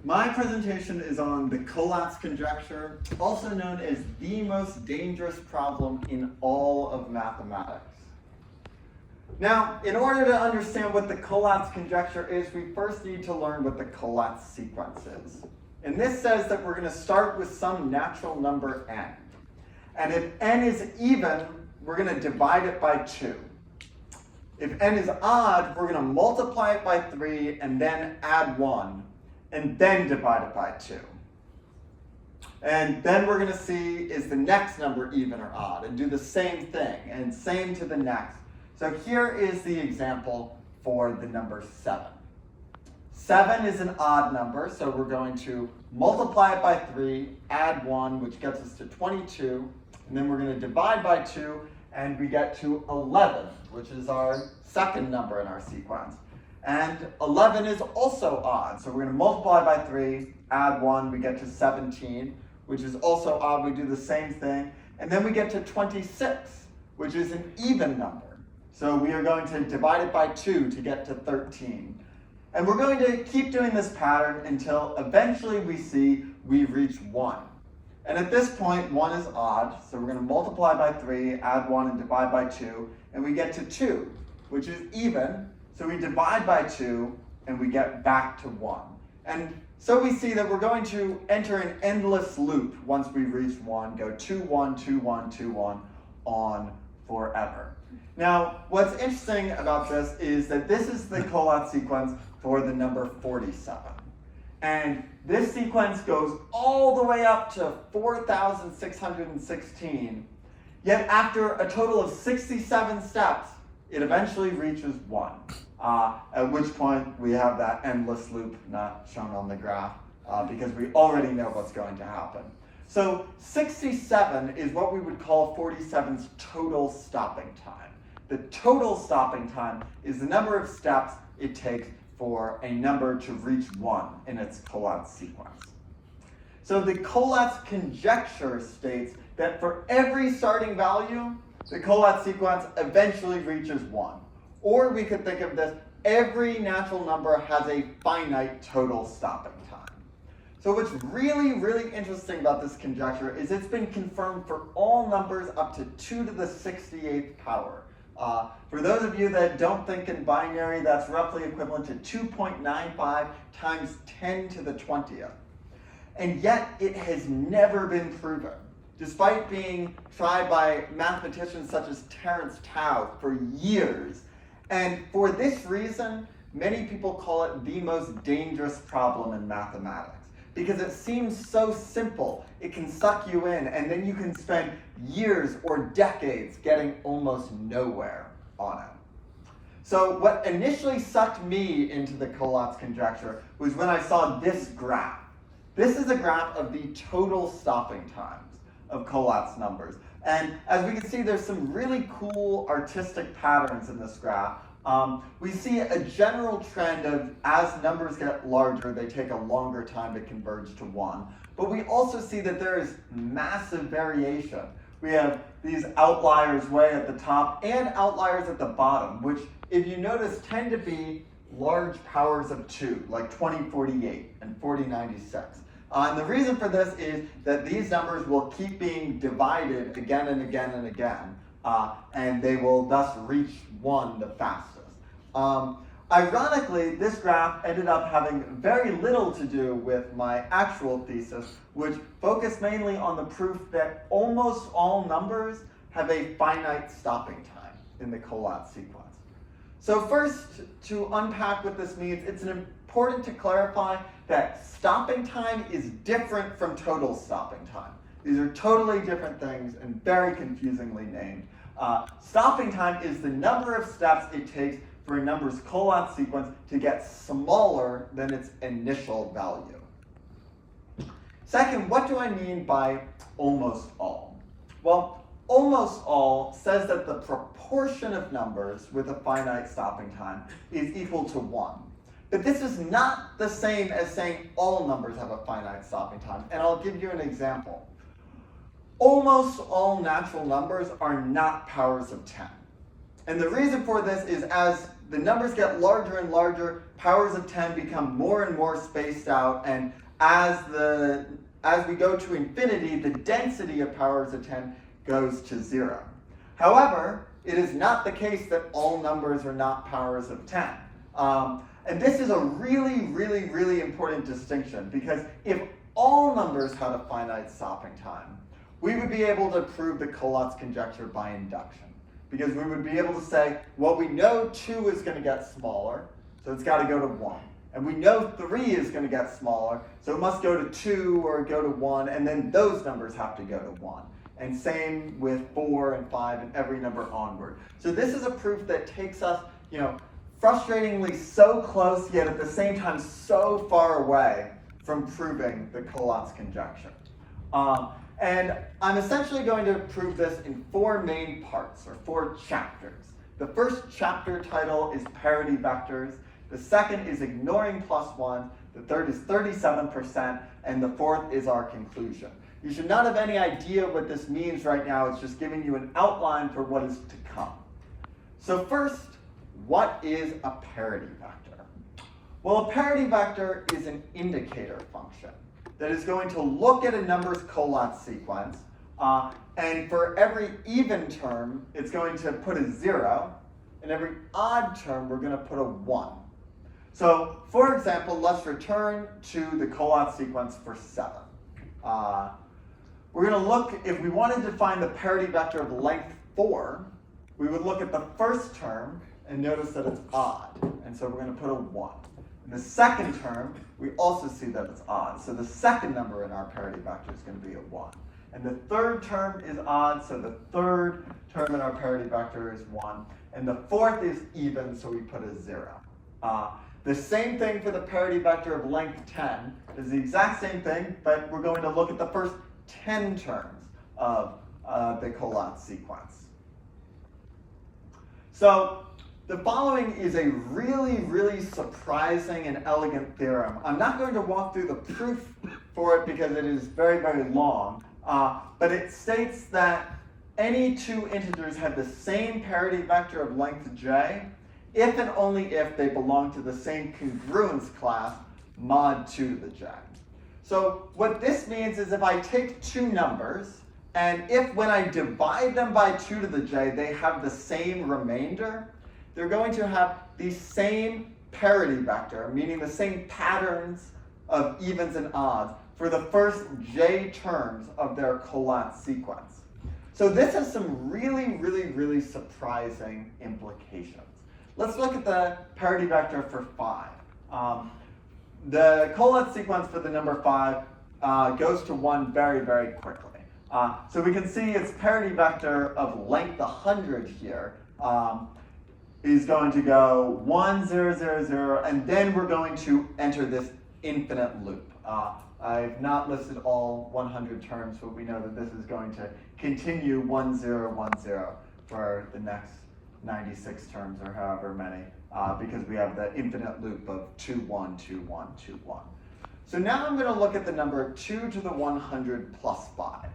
My presentation is on the Collatz conjecture, also known as the most dangerous problem in all of mathematics. Now, in order to understand what the Collatz conjecture is, we first need to learn what the Collatz sequence is. And this says that we're going to start with some natural number n. And if n is even, we're going to divide it by 2. If n is odd, we're going to multiply it by 3 and then add 1. And then divide it by 2. And then we're going to see, is the next number even or odd? And do the same thing, and same to the next. So here is the example for the number 7. 7 is an odd number, so we're going to multiply it by 3, add 1, which gets us to 22. And then we're going to divide by 2, and we get to 11, which is our second number in our sequence. And 11 is also odd, so we're going to multiply by 3, add 1, we get to 17, which is also odd. We do the same thing. And then we get to 26, which is an even number. So we are going to divide it by 2 to get to 13. And we're going to keep doing this pattern until eventually we see we reach 1. And at this point, 1 is odd, so we're going to multiply by 3, add 1, and divide by 2, and we get to 2, which is even. So we divide by 2, and we get back to 1. And so we see that we're going to enter an endless loop once we reach 1, go 2, 1, 2, 1, 2, 1, on forever. Now, what's interesting about this is that this is the Collatz sequence for the number 47. And this sequence goes all the way up to 4,616. Yet after a total of 67 steps, it eventually reaches 1. At which point we have that endless loop not shown on the graph because we already know what's going to happen. So 67 is what we would call 47's total stopping time. The total stopping time is the number of steps it takes for a number to reach 1 in its Collatz sequence. So the Collatz conjecture states that for every starting value, the Collatz sequence eventually reaches 1. Or we could think of this, every natural number has a finite total stopping time. So what's really, really interesting about this conjecture is it's been confirmed for all numbers up to 2 to the 68th power. For those of you that don't think in binary, that's roughly equivalent to 2.95 times 10 to the 20th. And yet it has never been proven, despite being tried by mathematicians such as Terence Tao for years. And for this reason, many people call it the most dangerous problem in mathematics, because it seems so simple. It can suck you in, and then you can spend years or decades getting almost nowhere on it. So what initially sucked me into the Collatz conjecture was when I saw this graph. This is a graph of the total stopping times of Collatz numbers. And as we can see, there's some really cool artistic patterns in this graph. We see a general trend of as numbers get larger, they take a longer time to converge to 1. But we also see that there is massive variation. We have these outliers way at the top and outliers at the bottom, which, if you notice, tend to be large powers of 2, like 2048 and 4096. And the reason for this is that these numbers will keep being divided again and again and again, and they will thus reach 1 the fastest. Ironically, this graph ended up having very little to do with my actual thesis, which focused mainly on the proof that almost all numbers have a finite stopping time in the Collatz sequence. So first, to unpack what this means, it's important to clarify that stopping time is different from total stopping time. These are totally different things and very confusingly named. Stopping time is the number of steps it takes for a number's Collatz sequence to get smaller than its initial value. Second, what do I mean by almost all? Well, almost all says that the proportion of numbers with a finite stopping time is equal to 1. But this is not the same as saying all numbers have a finite stopping time, and I'll give you an example. Almost all natural numbers are not powers of 10. And the reason for this is, as the numbers get larger and larger, powers of 10 become more and more spaced out, and as we go to infinity, the density of powers of 10 goes to 0. However, it is not the case that all numbers are not powers of 10. And this is a really, really, really important distinction, because if all numbers had a finite stopping time, we would be able to prove the Collatz conjecture by induction. Because we would be able to say, well, we know 2 is going to get smaller, so it's got to go to 1. And we know 3 is going to get smaller, so it must go to 2 or go to 1, and then those numbers have to go to 1. And same with 4 and 5 and every number onward. So this is a proof that takes us, frustratingly so close, yet at the same time so far away from proving the Collatz conjecture. And I'm essentially going to prove this in 4 main parts, or 4 chapters. The first chapter title is parity vectors. The second is ignoring +1. The third is 37%. And the fourth is our conclusion. You should not have any idea what this means right now. It's just giving you an outline for what is to come. So first, what is a parity vector? Well, a parity vector is an indicator function that is going to look at a number's Collatz sequence, and for every even term, it's going to put a 0, and every odd term, we're going to put a 1. So, for example, let's return to the Collatz sequence for 7. We're going to look, if we wanted to find the parity vector of length 4, we would look at the first term and notice that it's odd, and so we're going to put a 1. In the second term, we also see that it's odd. So the second number in our parity vector is going to be a 1. And the third term is odd, so the third term in our parity vector is 1. And the fourth is even, so we put a 0. The same thing for the parity vector of length 10. It's the exact same thing, but we're going to look at the first 10 terms of the Collatz sequence. So the following is a really, really surprising and elegant theorem. I'm not going to walk through the proof for it because it is very, very long, but it states that any 2 integers have the same parity vector of length j if and only if they belong to the same congruence class, mod 2 to the j. So what this means is if I take 2 numbers, and if when I divide them by 2 to the j, they have the same remainder, they're going to have the same parity vector, meaning the same patterns of evens and odds for the first j terms of their Collatz sequence. So this has some really, really, really surprising implications. Let's look at the parity vector for 5. The Collatz sequence for the number 5 goes to 1 very, very quickly. So we can see its parity vector of length 100 here is going to go 1, 0, 0, 0, and then we're going to enter this infinite loop. I've not listed all 100 terms, but we know that this is going to continue 1, 0, 1, 0 for the next 96 terms or however many, because we have the infinite loop of 2, 1, 2, 1, 2, 1. So now I'm going to look at the number 2 to the 100 plus 5.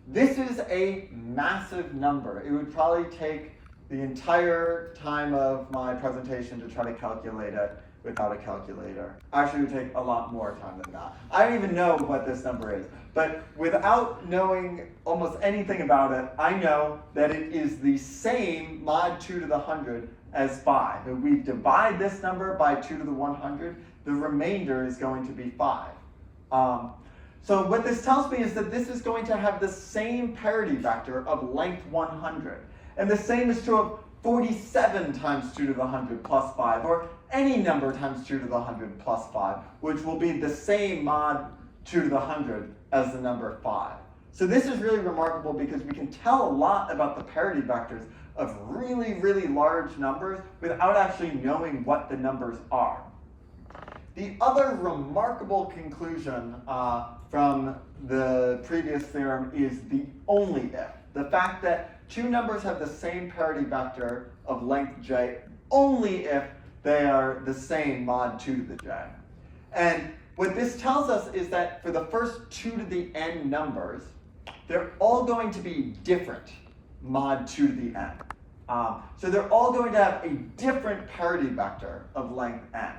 This is a massive number. It would probably take the entire time of my presentation to try to calculate it without a calculator. Actually, it would take a lot more time than that. I don't even know what this number is, but without knowing almost anything about it, I know that it is the same mod 2 to the 100 as 5. If we divide this number by 2 to the 100, the remainder is going to be 5. So what this tells me is that this is going to have the same parity vector of length 100. And the same is true of 47 times 2 to the 100 plus 5, or any number times 2 to the 100 plus 5, which will be the same mod 2 to the 100 as the number 5. So this is really remarkable because we can tell a lot about the parity vectors of really, really large numbers without actually knowing what the numbers are. The other remarkable conclusion from the previous theorem is the only if. The fact that 2 numbers have the same parity vector of length j only if they are the same mod 2 to the j. And what this tells us is that for the first 2 to the n numbers, they're all going to be different mod 2 to the n. So they're all going to have a different parity vector of length n.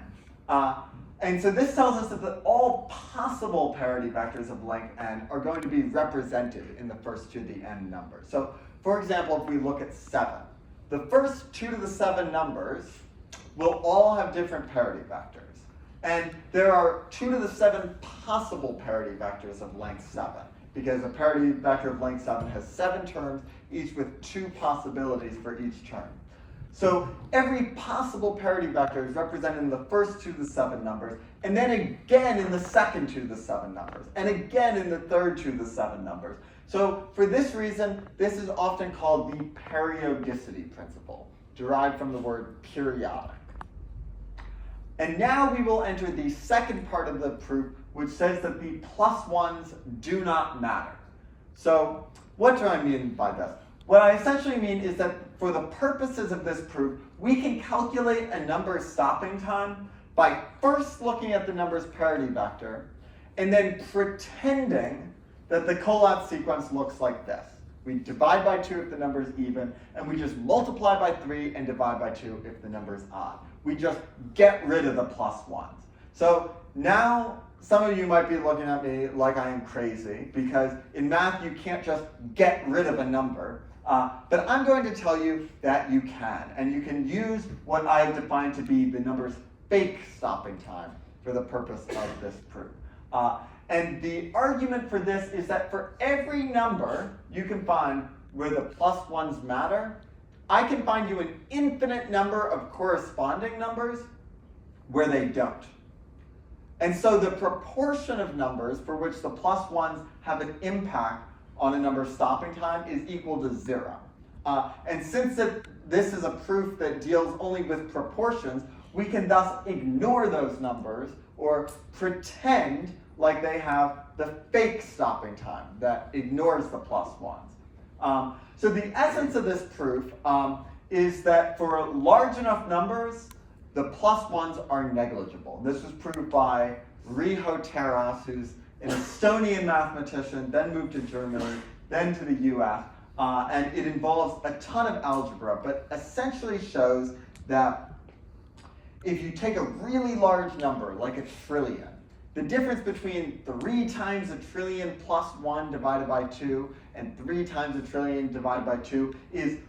And so this tells us that all possible parity vectors of length n are going to be represented in the first 2 to the n numbers. So for example, if we look at 7, the first 2 to the 7 numbers will all have different parity vectors. And there are 2 to the 7 possible parity vectors of length 7, because a parity vector of length 7 has 7 terms, each with 2 possibilities for each term. So every possible parity vector is represented in the first 2 to the 7 numbers, and then again in the second 2 to the 7 numbers, and again in the third 2 to the 7 numbers. So for this reason, this is often called the periodicity principle, derived from the word periodic. And now we will enter the second part of the proof, which says that the plus ones do not matter. So what do I mean by this? What I essentially mean is that for the purposes of this proof, we can calculate a number's stopping time by first looking at the number's parity vector and then pretending that the Collatz sequence looks like this. We divide by 2 if the number is even, and we just multiply by 3 and divide by 2 if the number is odd. We just get rid of the plus ones. So now some of you might be looking at me like I am crazy, because in math you can't just get rid of a number. But I'm going to tell you that you can, and you can use what I have defined to be the number's fake stopping time for the purpose of this proof. And the argument for this is that for every number you can find where the plus ones matter, I can find you an infinite number of corresponding numbers where they don't. And so the proportion of numbers for which the plus ones have an impact on a number's stopping time is equal to 0. And since this is a proof that deals only with proportions, we can thus ignore those numbers or pretend like they have the fake stopping time that ignores the plus ones. So the essence of this proof is that for large enough numbers, the plus ones are negligible. This was proved by Riho Terras, who's an Estonian mathematician, then moved to Germany, then to the US, and it involves a ton of algebra, but essentially shows that if you take a really large number, like a trillion, the difference between 3 times a trillion plus 1 divided by 2 and 3 times a trillion divided by 2 is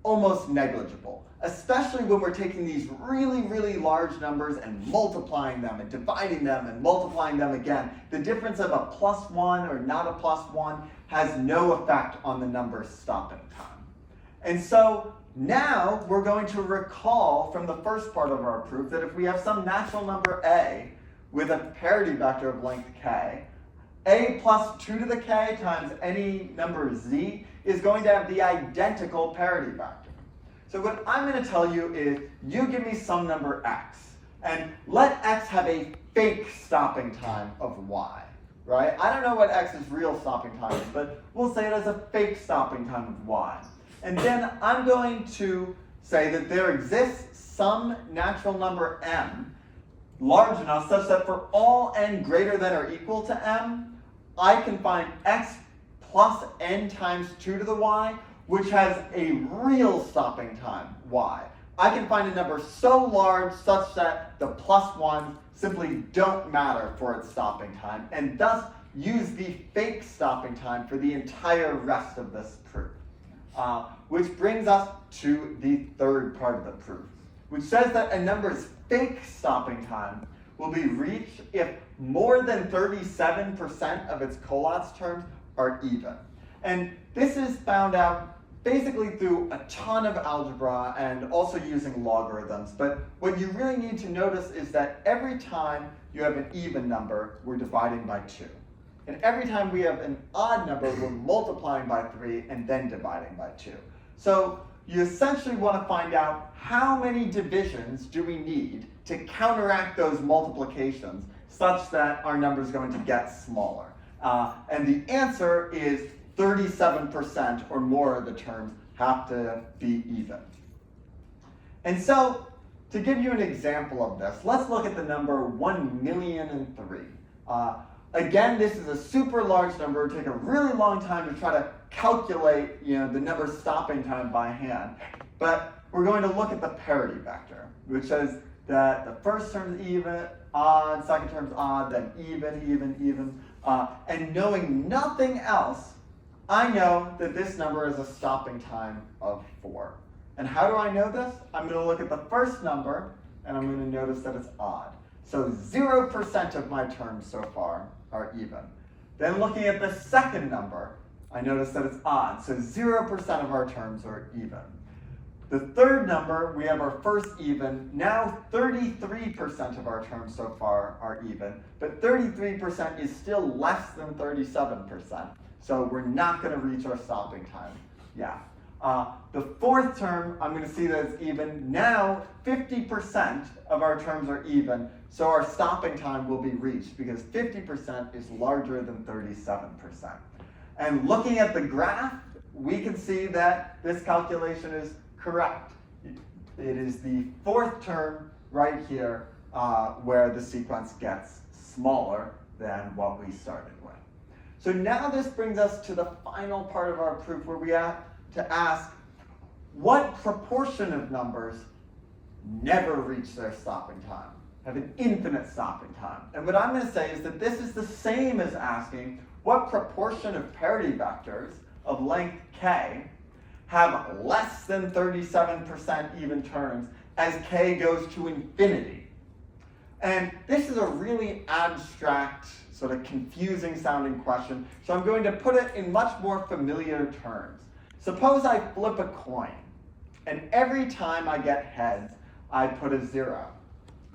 almost negligible, especially when we're taking these really, really large numbers and multiplying them and dividing them and multiplying them again. The difference of a plus 1 or not a plus 1 has no effect on the number's stopping time. And so now we're going to recall from the first part of our proof that if we have some natural number a with a parity vector of length k, a plus 2 to the k times any number z is going to have the identical parity vector. So what I'm going to tell you is, you give me some number x, and let x have a fake stopping time of y, right? I don't know what x's real stopping time is, but we'll say it as a fake stopping time of y. And then I'm going to say that there exists some natural number m large enough such that for all n greater than or equal to m, I can find x plus n times 2 to the y, which has a real stopping time, y. I can find a number so large such that the plus ones simply don't matter for its stopping time, and thus use the fake stopping time for the entire rest of this proof. Which brings us to the third part of the proof, which says that a number's fake stopping time will be reached if more than 37% of its Collatz terms are even. And this is found out basically through a ton of algebra and also using logarithms. But what you really need to notice is that every time you have an even number, we're dividing by 2. And every time we have an odd number, we're multiplying by 3 and then dividing by 2. So you essentially want to find out how many divisions do we need to counteract those multiplications such that our number is going to get smaller. And the answer is 37% or more of the terms have to be even. And so, to give you an example of this, let's look at the number 1,000,003. Again, this is a super large number. It would take a really long time to try to calculate the number stopping time by hand. But we're going to look at the parity vector, which says that the first term is even, odd, second term is odd, then even. And knowing nothing else, I know that this number is a stopping time of 4. And how do I know this? I'm going to look at the first number, and I'm going to notice that it's odd. So 0% of my terms so far are even. Then looking at the second number, I notice that it's odd. So 0% of our terms are even. The third number, we have our first even. Now 33% of our terms so far are even, but 33% is still less than 37%. So we're not going to reach our stopping time. Yeah. The fourth term, I'm going to see that it's even. Now 50% of our terms are even, so our stopping time will be reached because 50% is larger than 37%. And looking at the graph, we can see that this calculation is correct. It is the fourth term right here where the sequence gets smaller than what we started with. So now this brings us to the final part of our proof where we have to ask what proportion of numbers never reach their stopping time, have an infinite stopping time. And what I'm going to say is that this is the same as asking what proportion of parity vectors of length k have less than 37% even terms as k goes to infinity. And this is a really abstract, sort of confusing sounding question, so I'm going to put it in much more familiar terms. Suppose I flip a coin, and every time I get heads, I put a 0.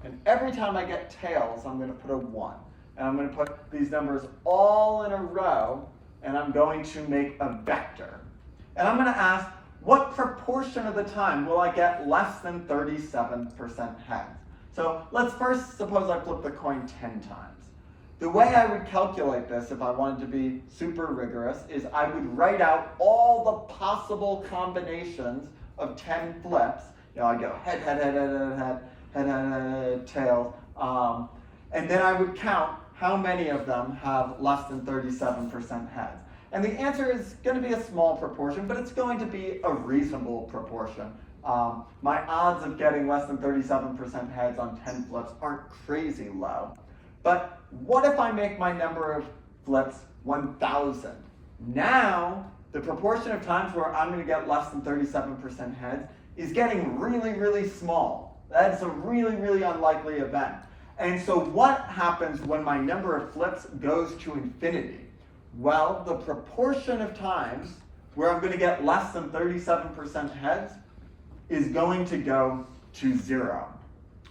And every time I get tails, I'm going to put a 1. And I'm going to put these numbers all in a row, and I'm going to make a vector. And I'm going to ask, what proportion of the time will I get less than 37% heads? So let's first suppose I flip the coin 10 times. The way I would calculate this, if I wanted to be super rigorous, is I would write out all the possible combinations of 10 flips. I go head, tails. And then I would count how many of them have less than 37% heads. And the answer is going to be a small proportion, but it's going to be a reasonable proportion. My odds of getting less than 37% heads on 10 flips aren't crazy low. But what if I make my number of flips 1,000? Now, the proportion of times where I'm going to get less than 37% heads is getting really, really small. That's a really, really unlikely event. And so what happens when my number of flips goes to infinity? Well, the proportion of times where I'm going to get less than 37% heads is going to go to 0.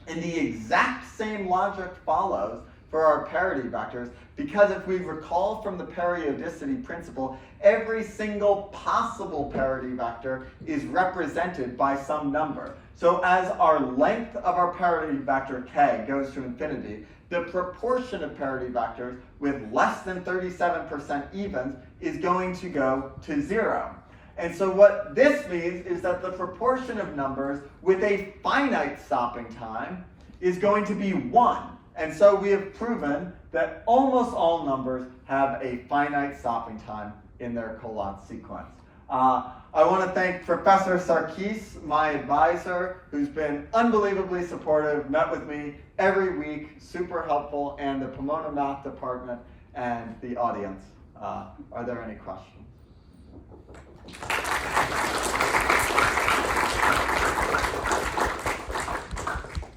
And the exact same logic follows for our parity vectors, because if we recall from the periodicity principle, every single possible parity vector is represented by some number. So as our length of our parity vector k goes to infinity, the proportion of parity vectors with less than 37% evens is going to go to 0. And so what this means is that the proportion of numbers with a finite stopping time is going to be 1. And so we have proven that almost all numbers have a finite stopping time in their Collatz sequence. I want to thank Professor Sarkis, my advisor, who's been unbelievably supportive, met with me every week, super helpful, and the Pomona Math Department and the audience. Are there any questions?